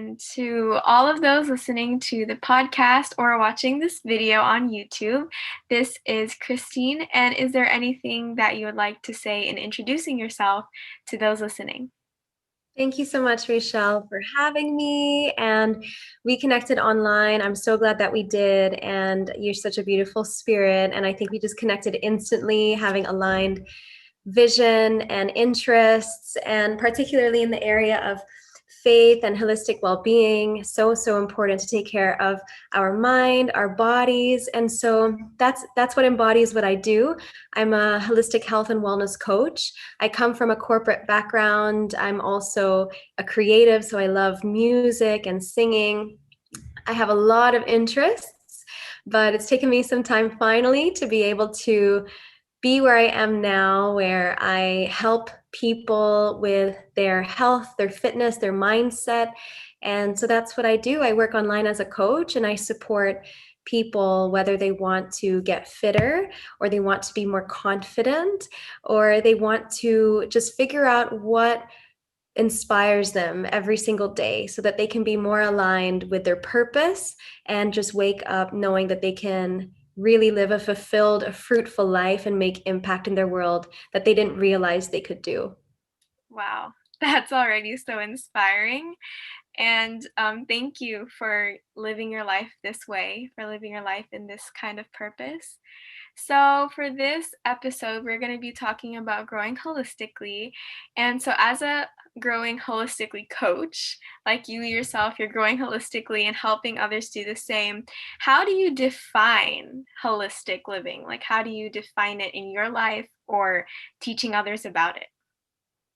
And to all of those listening to the podcast or watching this video on YouTube, this is Kristine. And is there anything that you would like to say in introducing yourself to those listening? Thank you so much, Rachel, for having me. And we connected online. I'm so glad that we did. And you're such a beautiful spirit. And I think we just connected instantly, having aligned vision and interests, and particularly in the area of faith and holistic well-being. So important to take care of our mind, our bodies. And so that's what embodies what I do. I'm a holistic health and wellness coach. I come from a corporate background. I'm also a creative, so I love music and singing. I have a lot of interests, but it's taken me some time finally to be able to be where I am now, where I help people with their health, their fitness, their mindset. And so that's what I do. I work online as a coach, and I support people whether they want to get fitter, or they want to be more confident, or they want to just figure out what inspires them every single day so that they can be more aligned with their purpose and just wake up knowing that they can really live a fulfilled, a fruitful life and make impact in their world that they didn't realize they could do. Wow, that's already so inspiring. And thank you for living your life this way, for living your life in this kind of purpose. So, for this episode, we're going to be talking about growing holistically. And so, as a growing holistically coach, like you yourself, you're growing holistically and helping others do the same. How do you define holistic living? Like, how do you define it in your life or teaching others about it?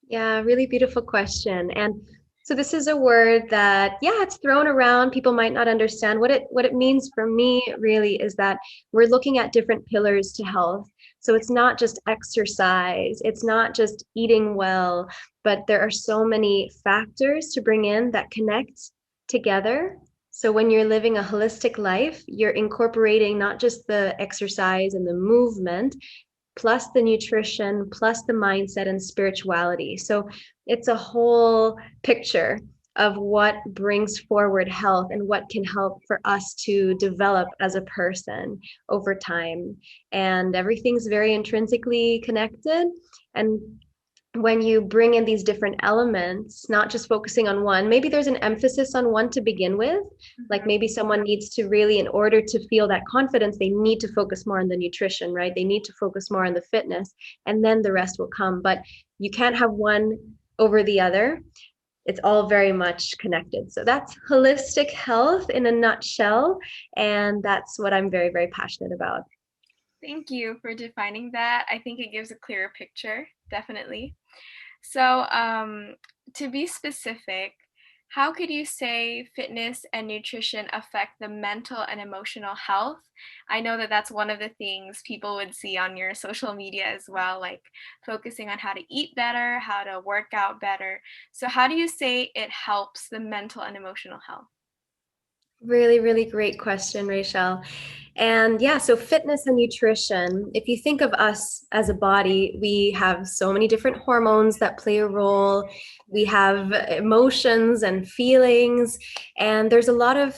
Yeah, really beautiful question. And so this is a word that, yeah, it's thrown around. People might not understand what it means. For me really is that we're looking at different pillars to health. So it's not just exercise, it's not just eating well, but there are so many factors to bring in that connect together. So when you're living a holistic life, you're incorporating not just the exercise and the movement, plus the nutrition, plus the mindset and spirituality. So it's a whole picture of what brings forward health and what can help for us to develop as a person over time. And everything's very intrinsically connected. And when you bring in these different elements, not just focusing on one, maybe there's an emphasis on one to begin with. Like maybe someone needs to really, in order to feel that confidence, they need to focus more on the nutrition, right? They need to focus more on the fitness, and then the rest will come. But you can't have one over the other. It's all very much connected. So that's holistic health in a nutshell. And that's what I'm very, very passionate about. Thank you for defining that. I think it gives a clearer picture, definitely. So, to be specific, how could you say fitness and nutrition affect the mental and emotional health? I know that that's one of the things people would see on your social media as well, like focusing on how to eat better, how to work out better. So, how do you say it helps the mental and emotional health? Really, really great question, Rachel. And yeah, so fitness and nutrition, if you think of us as a body, we have so many different hormones that play a role. We have emotions and feelings, and there's a lot of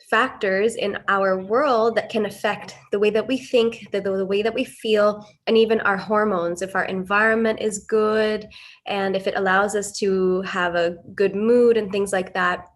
factors in our world that can affect the way that we think, the way that we feel, and even our hormones. If our environment is good and if it allows us to have a good mood and things like that.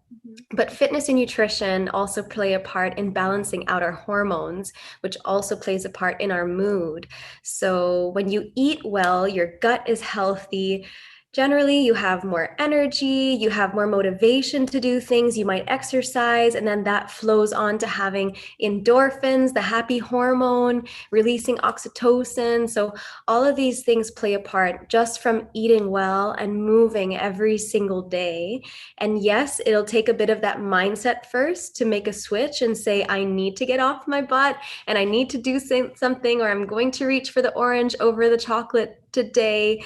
But fitness and nutrition also play a part in balancing out our hormones, which also plays a part in our mood. So when you eat well, your gut is healthy. Generally, you have more energy, you have more motivation to do things, you might exercise, and then that flows on to having endorphins, the happy hormone, releasing oxytocin. So all of these things play a part just from eating well and moving every single day. And yes, it'll take a bit of that mindset first to make a switch and say, I need to get off my butt and I need to do something, or I'm going to reach for the orange over the chocolate today.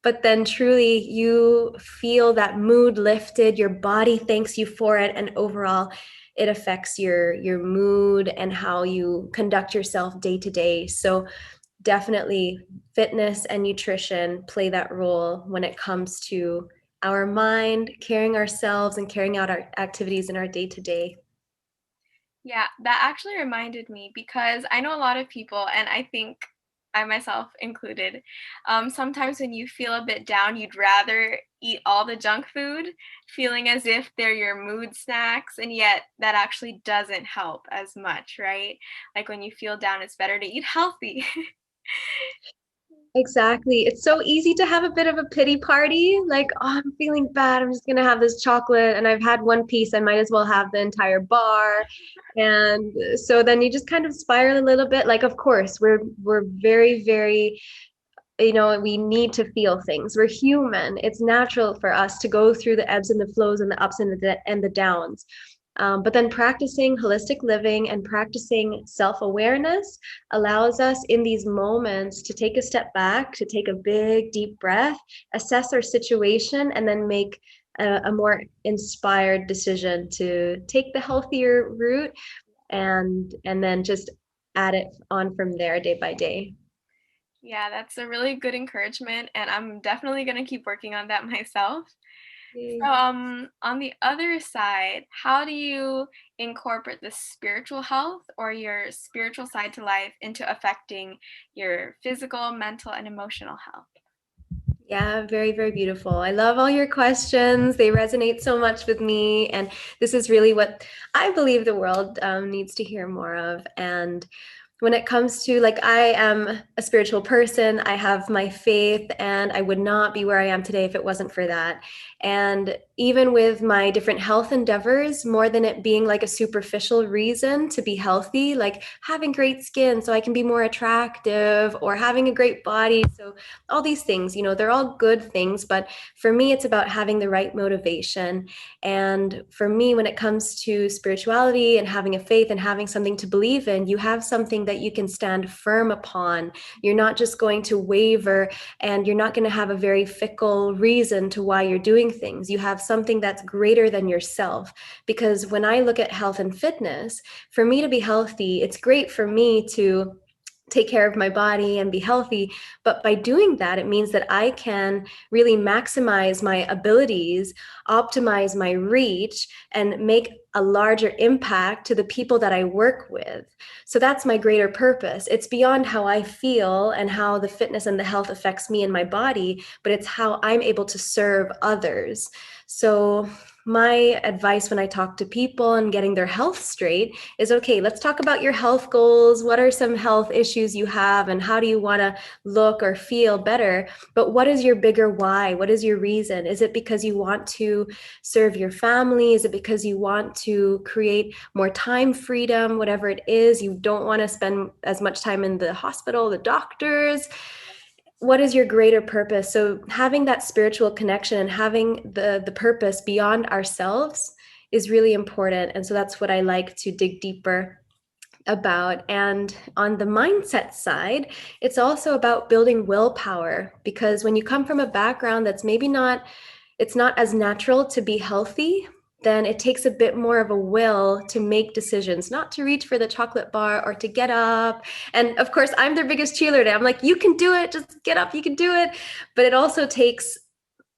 But then truly you feel that mood lifted, your body thanks you for it, and overall it affects your mood and how you conduct yourself day to day. So definitely fitness and nutrition play that role when it comes to our mind, caring ourselves, and carrying out our activities in our day to day. Yeah, that actually reminded me because I know a lot of people, and I think I myself included, sometimes when you feel a bit down, you'd rather eat all the junk food, feeling as if they're your mood snacks, and yet that actually doesn't help as much, right? Like when you feel down, it's better to eat healthy. Exactly. It's so easy to have a bit of a pity party. Like, oh, I'm feeling bad. I'm just gonna have this chocolate, and I've had one piece. I might as well have the entire bar. And so then you just kind of spiral a little bit. Like, of course, we're very, very, we need to feel things. We're human. It's natural for us to go through the ebbs and the flows and the ups and the downs. But then practicing holistic living and practicing self-awareness allows us in these moments to take a step back, to take a big, deep breath, assess our situation, and then make a more inspired decision to take the healthier route and then just add it on from there day by day. Yeah, that's a really good encouragement, and I'm definitely gonna keep working on that myself. So, on the other side, how do you incorporate the spiritual health or your spiritual side to life into affecting your physical, mental, and emotional health? Yeah, very, very beautiful. I love all your questions. They resonate so much with me. And this is really what I believe the world needs to hear more of. And when it comes to, like, I am a spiritual person, I have my faith, and I would not be where I am today if it wasn't for that. And even with my different health endeavors, more than it being like a superficial reason to be healthy, like having great skin so I can be more attractive, or having a great body, so all these things, they're all good things, but for me it's about having the right motivation. And for me, when it comes to spirituality and having a faith and having something to believe in, you have something that you can stand firm upon. You're not just going to waver, and you're not going to have a very fickle reason to why you're doing things. You have something that's greater than yourself. Because when I look at health and fitness, for me to be healthy, it's great for me to take care of my body and be healthy. But by doing that, it means that I can really maximize my abilities, optimize my reach, and make a larger impact to the people that I work with. So that's my greater purpose. It's beyond how I feel and how the fitness and the health affects me and my body, but it's how I'm able to serve others. So my advice when I talk to people and getting their health straight is, okay, let's talk about your health goals. What are some health issues you have, and how do you want to look or feel better? But what is your bigger why? What is your reason? Is it because you want to serve your family? Is it because you want to create more time freedom? Whatever it is, you don't want to spend as much time in the hospital, the doctors. What is your greater purpose? So having that spiritual connection and having the purpose beyond ourselves is really important. And so that's what I like to dig deeper about. And on the mindset side, it's also about building willpower, because when you come from a background that's maybe not, it's not as natural to be healthy, then it takes a bit more of a will to make decisions, not to reach for the chocolate bar or to get up. And of course, I'm their biggest cheerleader. I'm like, you can do it, just get up, you can do it. But it also takes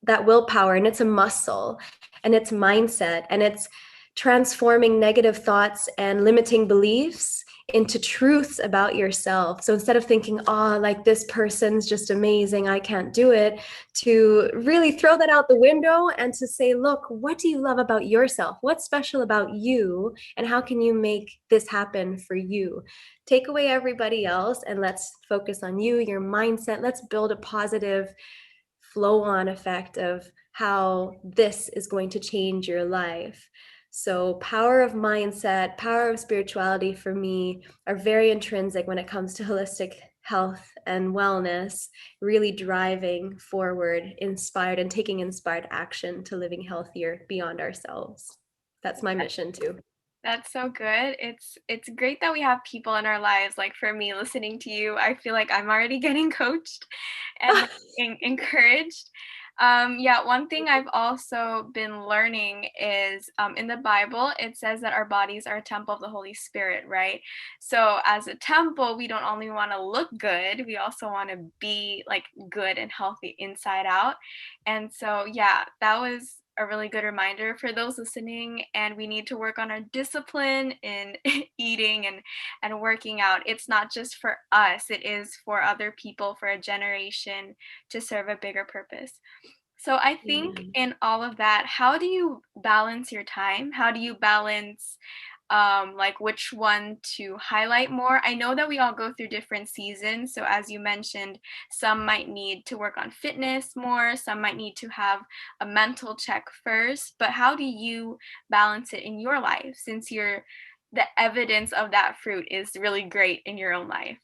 that willpower, and it's a muscle, and it's mindset, and it's transforming negative thoughts and limiting beliefs into truths about yourself. So instead of thinking, oh, like this person's just amazing, I can't do it, to really throw that out the window and to say, look, what do you love about yourself? What's special about you? And how can you make this happen for you? Take away everybody else and let's focus on you, your mindset. Let's build a positive flow on effect of how this is going to change your life. So, power of mindset, power of spirituality for me are very intrinsic when it comes to holistic health and wellness, really driving forward, inspired, and taking inspired action to living healthier beyond ourselves. That's my mission too. That's so good. It's great that we have people in our lives. Like for me, listening to you, I feel like I'm already getting coached and like, encouraged. Yeah, one thing I've also been learning is in the Bible, it says that our bodies are a temple of the Holy Spirit, right? So, as a temple, we don't only want to look good, we also want to be like good and healthy inside out. And so, yeah, that was a really good reminder for those listening. And we need to work on our discipline in eating and working out. It's not just for us, it is for other people, for a generation to serve a bigger purpose. So I think Amen. in all of that, how do you balance your time? How do you balance like which one to highlight more? I know that we all go through different seasons. So as you mentioned, some might need to work on fitness more, some might need to have a mental check first, but how do you balance it in your life since you're the evidence of that fruit is really great in your own life?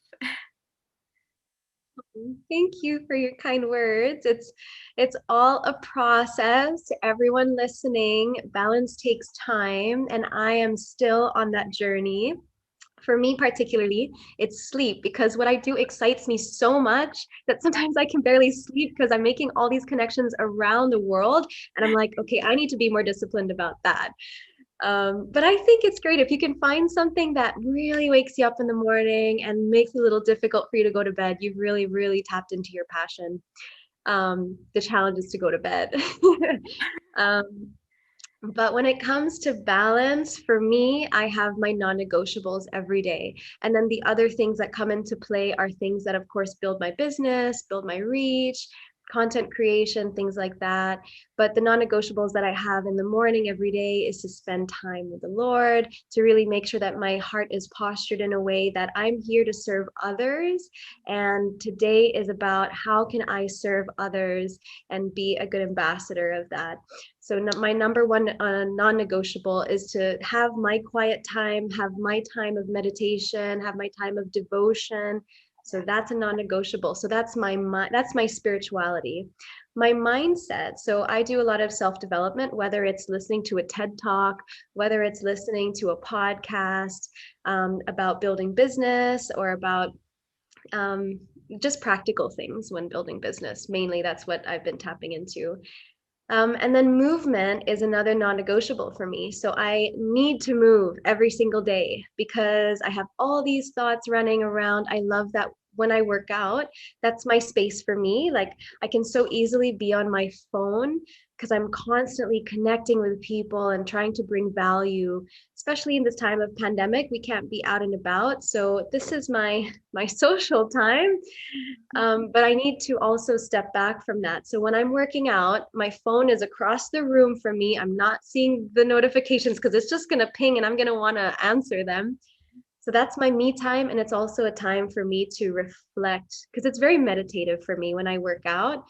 Thank you for your kind words. It's all a process. To everyone listening, balance takes time, and I am still on that journey. For me particularly, it's sleep because what I do excites me so much that sometimes I can barely sleep because I'm making all these connections around the world, and I'm like, okay, I need to be more disciplined about that. But I think it's great if you can find something that really wakes you up in the morning and makes it a little difficult for you to go to bed. You've really, really tapped into your passion. The challenge is to go to bed. um, but when it comes to balance, for me, I have my non negotiables every day. And then the other things that come into play are things that, of course, build my business, build my reach, content creation, things like that. But the non negotiables that I have in the morning every day is to spend time with the Lord, to really make sure that my heart is postured in a way that I'm here to serve others. And today is about how can I serve others and be a good ambassador of that. So my number one non-negotiable is to have my quiet time, have my time of meditation, have my time of devotion. So that's a non-negotiable. So that's my spirituality. My mindset. So I do a lot of self-development, whether it's listening to a TED Talk, whether it's listening to a podcast about building business or about um, just practical things when building business. Mainly, that's what I've been tapping into. And then movement is another non-negotiable for me. So I need to move every single day because I have all these thoughts running around. I love that when I work out, that's my space for me. Like I can so easily be on my phone because I'm constantly connecting with people and trying to bring value, especially in this time of pandemic. We can't be out and about. So this is my social time, but I need to also step back from that. So when I'm working out, my phone is across the room from me. I'm not seeing the notifications because it's just going to ping and I'm going to want to answer them. So that's my me time. And it's also a time for me to reflect because it's very meditative for me when I work out.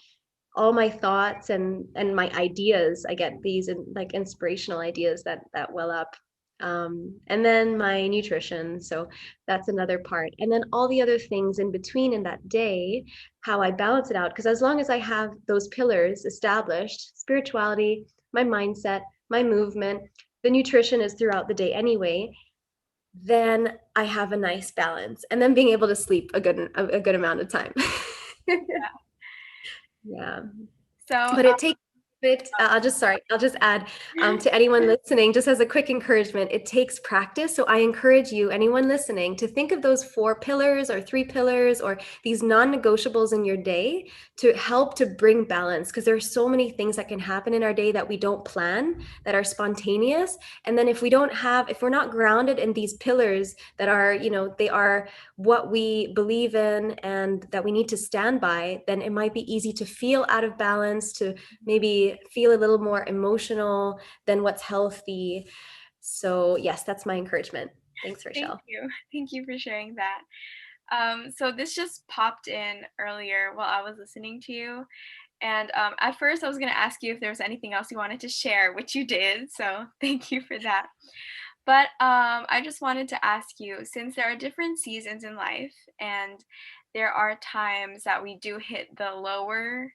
All my thoughts and my ideas, I get these like inspirational ideas that well up. And then my nutrition, so that's another part, and then all the other things in between in that day, how I balance it out, because as long as I have those pillars established, spirituality, my mindset, my movement, the nutrition is throughout the day anyway, then I have a nice balance, and then being able to sleep a good amount of time. Yeah. So, But it takes it. I'll just add to anyone listening, just as a quick encouragement, it takes practice. So I encourage you, anyone listening, to think of those 4 pillars or 3 pillars or these non-negotiables in your day to help to bring balance. Because there are so many things that can happen in our day that we don't plan, that are spontaneous. And then if we're not grounded in these pillars that are, they are what we believe in and that we need to stand by, then it might be easy to feel out of balance, to maybe feel a little more emotional than what's healthy. So, yes, that's my encouragement. Thanks, thank Rachel. you. Thank you for sharing that. So this just popped in earlier while I was listening to you. And at first, I was going to ask you if there was anything else you wanted to share, which you did. So thank you for that. But I just wanted to ask you, since there are different seasons in life and there are times that we do hit the lower,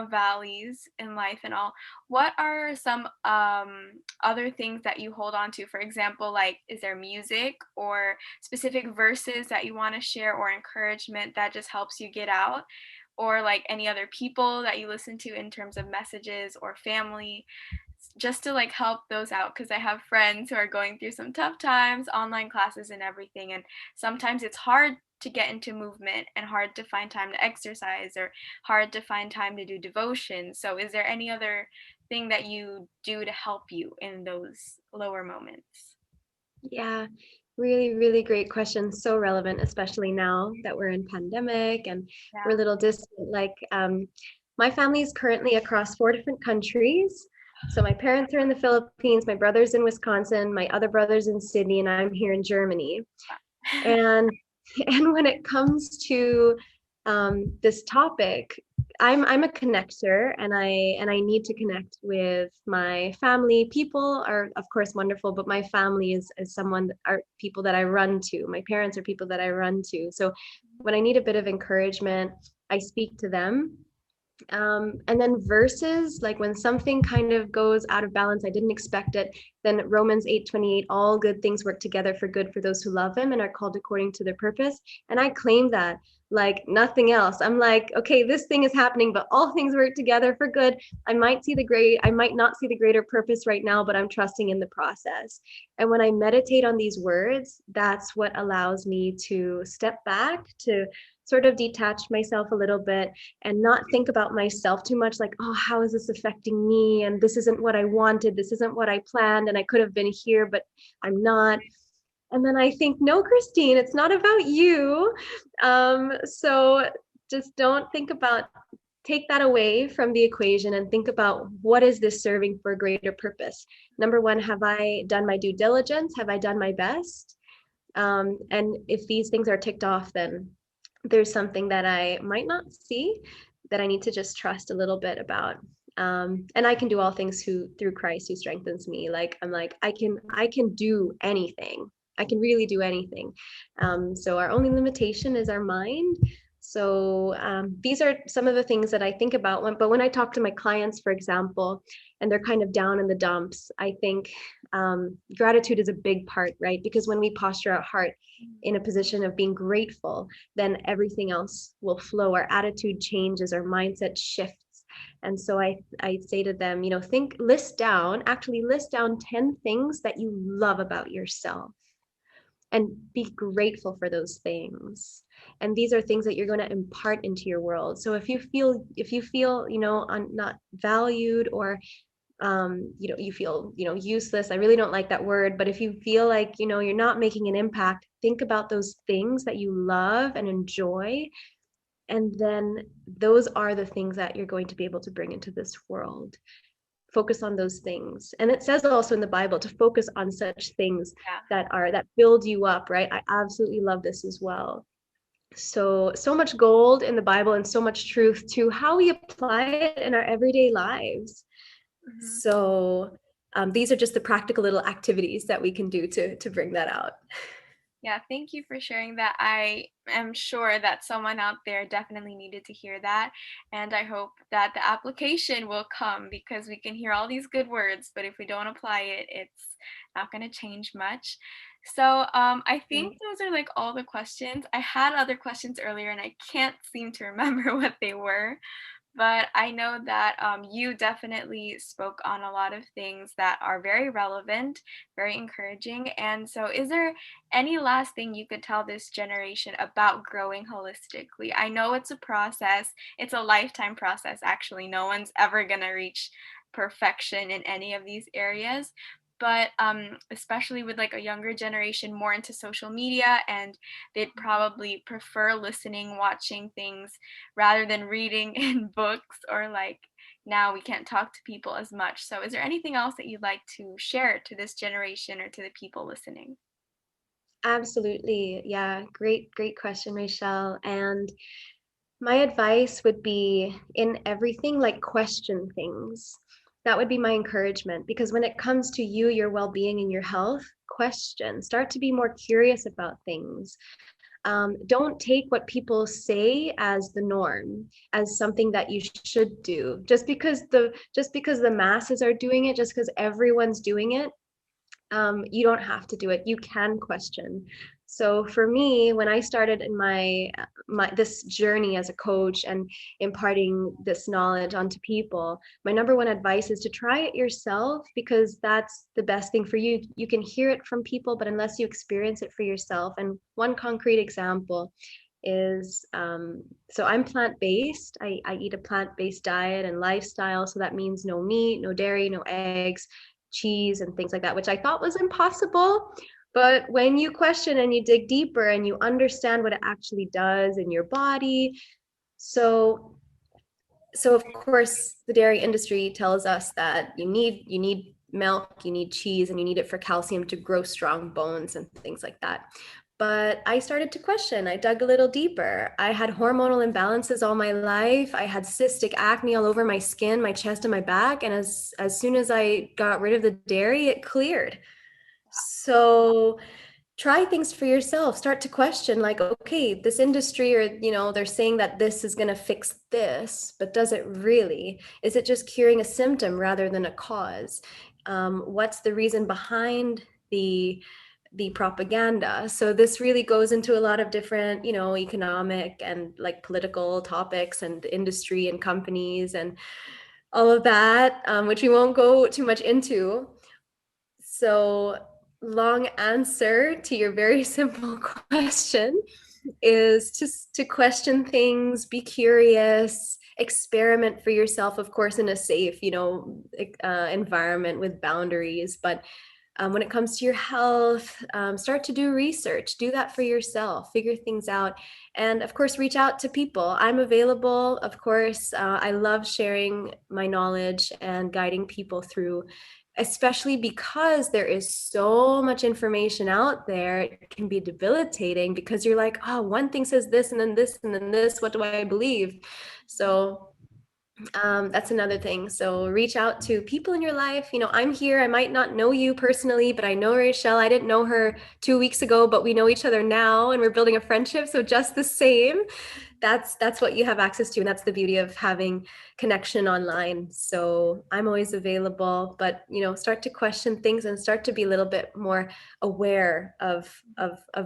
valleys in life and all, what are some other things that you hold on to? For example, like, is there music or specific verses that you want to share or encouragement that just helps you get out? or like any other people that you listen to in terms of messages or family, just to like help those out, because I have friends who are going through some tough times, online classes and everything, and sometimes it's hard to get into movement and hard to find time to exercise or hard to find time to do devotion. So is there any other thing that you do to help you in those lower moments? Yeah, really, really great question. So relevant, especially now that we're in pandemic and we're a Yeah. little distant. My family is currently across 4 different countries. So my parents are in the Philippines, my brother's in Wisconsin, my other brother's in Sydney, and I'm here in Germany. And and when it comes to this topic, I'm a connector, and I need to connect with my family. People are of course wonderful, but my family is someone are people that I run to. My parents are people that I run to. So when I need a bit of encouragement, I speak to them. And then verses, like when something kind of goes out of balance, I didn't expect it, then Romans 8:28, all good things work together for good for those who love him and are called according to their purpose. And I claim that like nothing else. I'm like, okay, this thing is happening, but all things work together for good. I might not see the greater purpose right now, but I'm trusting in the process. And when I meditate on these words, that's what allows me to step back, to sort of detach myself a little bit and not think about myself too much, like, oh, how is this affecting me, and this isn't what I wanted, this isn't what I planned, and I could have been here but I'm not. And then I think, no, Kristine, it's not about you. So just don't think about, take that away from the equation and think about, what is this serving for a greater purpose? Number one, have I done my due diligence? Have I done my best? And if these things are ticked off, then there's something that I might not see, that I need to just trust a little bit about. And I can do all things through Christ who strengthens me. Like I'm like, I can do anything. I can really do anything. So our only limitation is our mind. So these are some of the things that I think about but when I talk to my clients, for example, and they're kind of down in the dumps, I think gratitude is a big part, right? Because when we posture our heart in a position of being grateful, then everything else will flow. Our attitude changes, our mindset shifts. And so I say to them, actually list down 10 things that you love about yourself and be grateful for those things. And these are things that you're going to impart into your world. So if you feel not valued, or you feel useless, I really don't like that word, but if you feel like you're not making an impact, think about those things that you love and enjoy, and then those are the things that you're going to be able to bring into this world. Focus on those things. And it says also in the Bible to focus on such things Yeah. that build you up, right? I absolutely love this as well. So much gold in the Bible, and so much truth to how we apply it in our everyday lives. Mhm. So these are just the practical little activities that we can do to bring that out. Yeah, thank you for sharing that. I am sure that someone out there definitely needed to hear that. And I hope that the application will come, because we can hear all these good words, but if we don't apply it, it's not going to change much. So I think Right. those are like all the questions. I had other questions earlier and I can't seem to remember what they were. But I know that you definitely spoke on a lot of things that are very relevant, very encouraging. And so, is there any last thing you could tell this generation about growing holistically? I know it's a process, it's a lifetime process, actually. No one's ever going to reach perfection in any of these areas. But especially with like a younger generation more into social media, and they'd probably prefer listening, watching things rather than reading in books, or like now we can't talk to people as much. So is there anything else that you'd like to share to this generation or to the people listening? Absolutely. Yeah. Great question, Rachel. And my advice would be, in everything, like, question things. That would be my encouragement, because when it comes to you, your well-being and your health, question. Start to be more curious about things. Don't take what people say as the norm, as something that you should do. Just because the masses are doing it, just because everyone's doing it, You don't have to do it. You can question. So for me, when I started in my this journey as a coach and imparting this knowledge onto people, my number one advice is to try it yourself because that's the best thing for you. You can hear it from people, but unless you experience it for yourself. And one concrete example is so I'm plant-based. I eat a plant-based diet and lifestyle. So that means no meat, no dairy, no eggs, cheese, and things like that, which I thought was impossible. But when you question and you dig deeper and you understand what it actually does in your body, so of course the dairy industry tells us that you need milk, you need cheese, and you need it for calcium to grow strong bones and things like that. But I started to question. I dug a little deeper. I had hormonal imbalances all my life. I had cystic acne all over my skin, my chest, and my back. And as soon as I got rid of the dairy, it cleared. So try things for yourself. Start to question, like, okay, this industry, or they're saying that this is going to fix this, but does it really? Is it just curing a symptom rather than a cause? What's the reason behind the propaganda? So this really goes into a lot of different, economic and like political topics and industry and companies and all of that, which we won't go too much into. So, long answer to your very simple question is just to question things, be curious, experiment for yourself, of course, in a safe, environment with boundaries. But when it comes to your health, start to do research, do that for yourself, figure things out. And of course, reach out to people. I'm available. Of course, I love sharing my knowledge and guiding people through, especially because there is so much information out there. It can be debilitating because you're like, oh, one thing says this and then this and then this. What do I believe? So that's another thing. So reach out to people in your life. I'm here. I might not know you personally, but I know Rachel. I didn't know her 2 weeks ago, but we know each other now and we're building a friendship. So just the same, that's what you have access to. And that's the beauty of having connection online. So I'm always available, but start to question things and start to be a little bit more aware of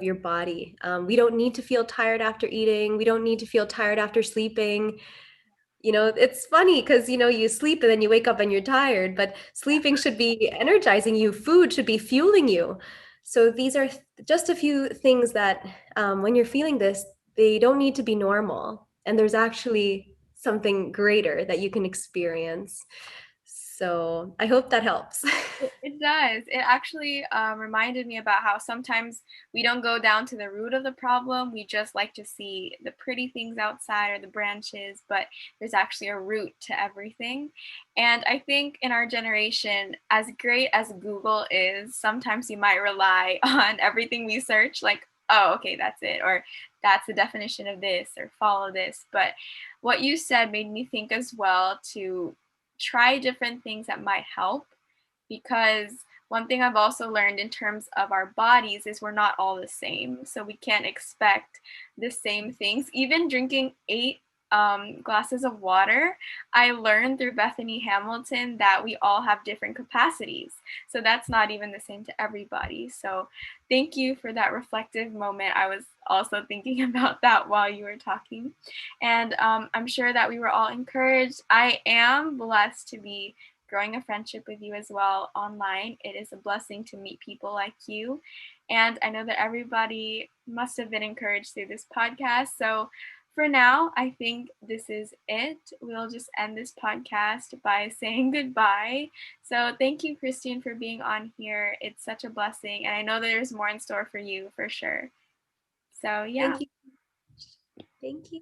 your body. We don't need to feel tired after eating. We don't need to feel tired after sleeping. It's funny because you sleep and then you wake up and you're tired, but sleeping should be energizing you. Food should be fueling you. So these are just a few things that, when you're feeling this, they don't need to be normal, and there's actually something greater that you can experience. So I hope that helps. It does. It actually reminded me about how sometimes we don't go down to the root of the problem. We just like to see the pretty things outside or the branches, but there's actually a root to everything. And I think in our generation, as great as Google is, sometimes you might rely on everything we search, like, oh, okay, that's it, or that's the definition of this, or follow this. But what you said made me think as well to try different things that might help, because one thing I've also learned in terms of our bodies is we're not all the same. So we can't expect the same things. Even drinking 8 glasses of water, I learned through Bethany Hamilton that we all have different capacities. So that's not even the same to everybody. So thank you for that reflective moment. I was also thinking about that while you were talking. And I'm sure that we were all encouraged. I am blessed to be growing a friendship with you as well online. It is a blessing to meet people like you. And I know that everybody must have been encouraged through this podcast. So for now, I think this is it. We'll just end this podcast by saying goodbye. So thank you, Kristine, for being on here. It's such a blessing. And I know there's more in store for you for sure. So yeah. Thank you. Thank you.